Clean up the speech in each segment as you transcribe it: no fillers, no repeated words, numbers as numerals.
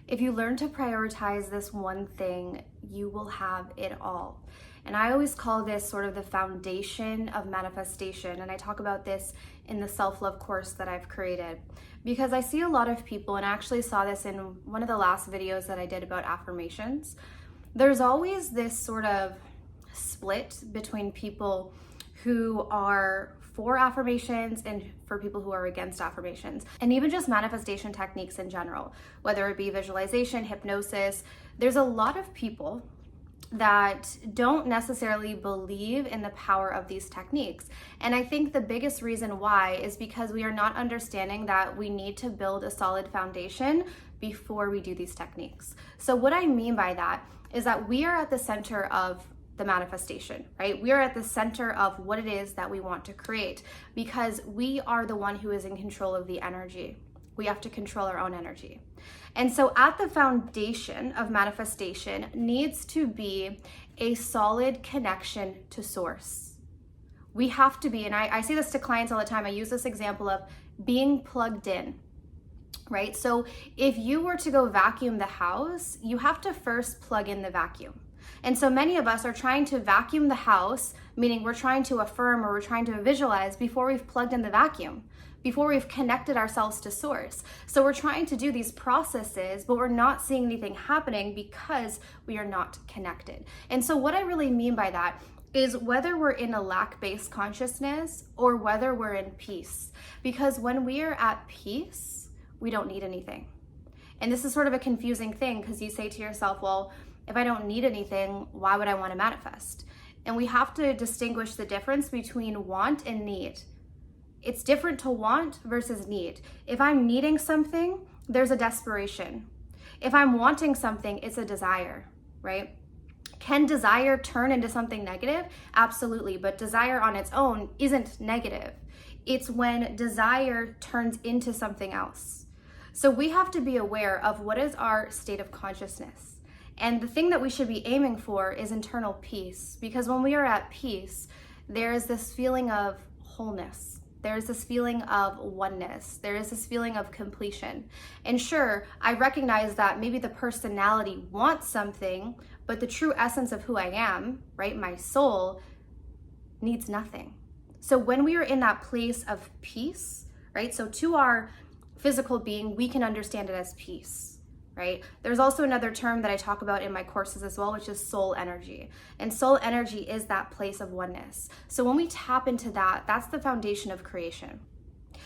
If you learn to prioritize this one thing, you will have it all. And I always call this sort of the foundation of manifestation. And I talk about this in the self-love course that I've created, because I see a lot of people, and I actually saw this in one of the last videos that I did about affirmations. There's always this sort of split between people who are for affirmations and for people who are against affirmations, and even just manifestation techniques in general, whether it be visualization, hypnosis. There's a lot of people that don't necessarily believe in the power of these techniques. And I think the biggest reason why is because we are not understanding that we need to build a solid foundation before we do these techniques. So what I mean by that is that we are at the center of the manifestation, right? We are at the center of what it is that we want to create, because we are the one who is in control of the energy. We have to control our own energy. And so at the foundation of manifestation needs to be a solid connection to source. We have to be, and I say this to clients all the time, I use this example of being plugged in, right? So if you were to go vacuum the house, you have to first plug in the vacuum. And so many of us are trying to vacuum the house, meaning we're trying to affirm or we're trying to visualize before we've plugged in the vacuum, before we've connected ourselves to source. So we're trying to do these processes, but we're not seeing anything happening because we are not connected. And so what I really mean by that is whether we're in a lack-based consciousness or whether we're in peace. Because when we are at peace, we don't need anything. And this is sort of a confusing thing, because you say to yourself, well, if I don't need anything, why would I want to manifest? And we have to distinguish the difference between want and need. It's different to want versus need. If I'm needing something, there's a desperation. If I'm wanting something, it's a desire, right? Can desire turn into something negative? Absolutely, but desire on its own isn't negative. It's when desire turns into something else. So we have to be aware of what is our state of consciousness. And the thing that we should be aiming for is internal peace, because when we are at peace, there is this feeling of wholeness. There is this feeling of oneness. There is this feeling of completion. And sure, I recognize that maybe the personality wants something, but the true essence of who I am, right, my soul, needs nothing. So when we are in that place of peace, right, so to our physical being, we can understand it as peace. Right? There's also another term that I talk about in my courses as well, which is soul energy. And soul energy is that place of oneness. So when we tap into that, that's the foundation of creation.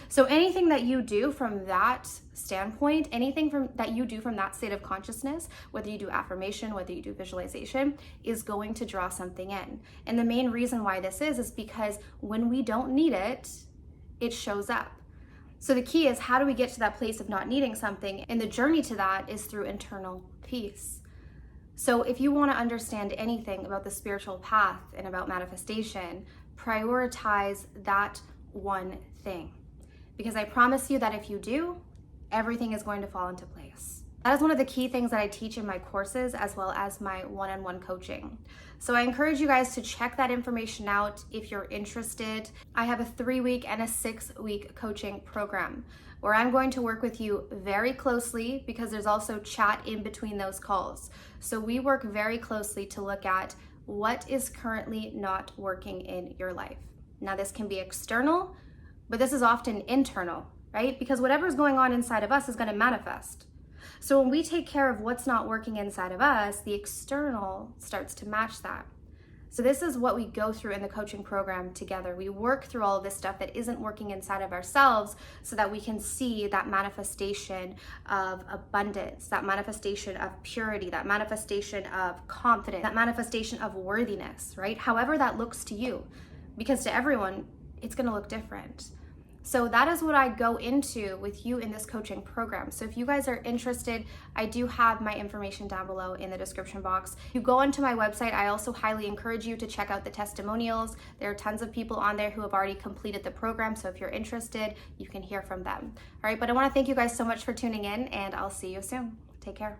So anything that you do from that standpoint, anything that you do from that state of consciousness, whether you do affirmation, whether you do visualization, is going to draw something in. And the main reason why this is because when we don't need it, it shows up. So the key is, how do we get to that place of not needing something? And the journey to that is through internal peace. So if you want to understand anything about the spiritual path and about manifestation, prioritize that one thing. Because I promise you that if you do, everything is going to fall into place. That is one of the key things that I teach in my courses as well as my one-on-one coaching. So I encourage you guys to check that information out if you're interested. I have a 3-week and a 6-week coaching program where I'm going to work with you very closely, because there's also chat in between those calls. So we work very closely to look at what is currently not working in your life. Now this can be external, but this is often internal, right? Because whatever's going on inside of us is going to manifest. So when we take care of what's not working inside of us, the external starts to match that. So this is what we go through in the coaching program together. We work through all of this stuff that isn't working inside of ourselves so that we can see that manifestation of abundance, that manifestation of purity, that manifestation of confidence, that manifestation of worthiness, right? However that looks to you, because to everyone, it's going to look different. So that is what I go into with you in this coaching program. So if you guys are interested, I do have my information down below in the description box. You go onto my website. I also highly encourage you to check out the testimonials. There are tons of people on there who have already completed the program. So if you're interested, you can hear from them. All right, but I want to thank you guys so much for tuning in, and I'll see you soon. Take care.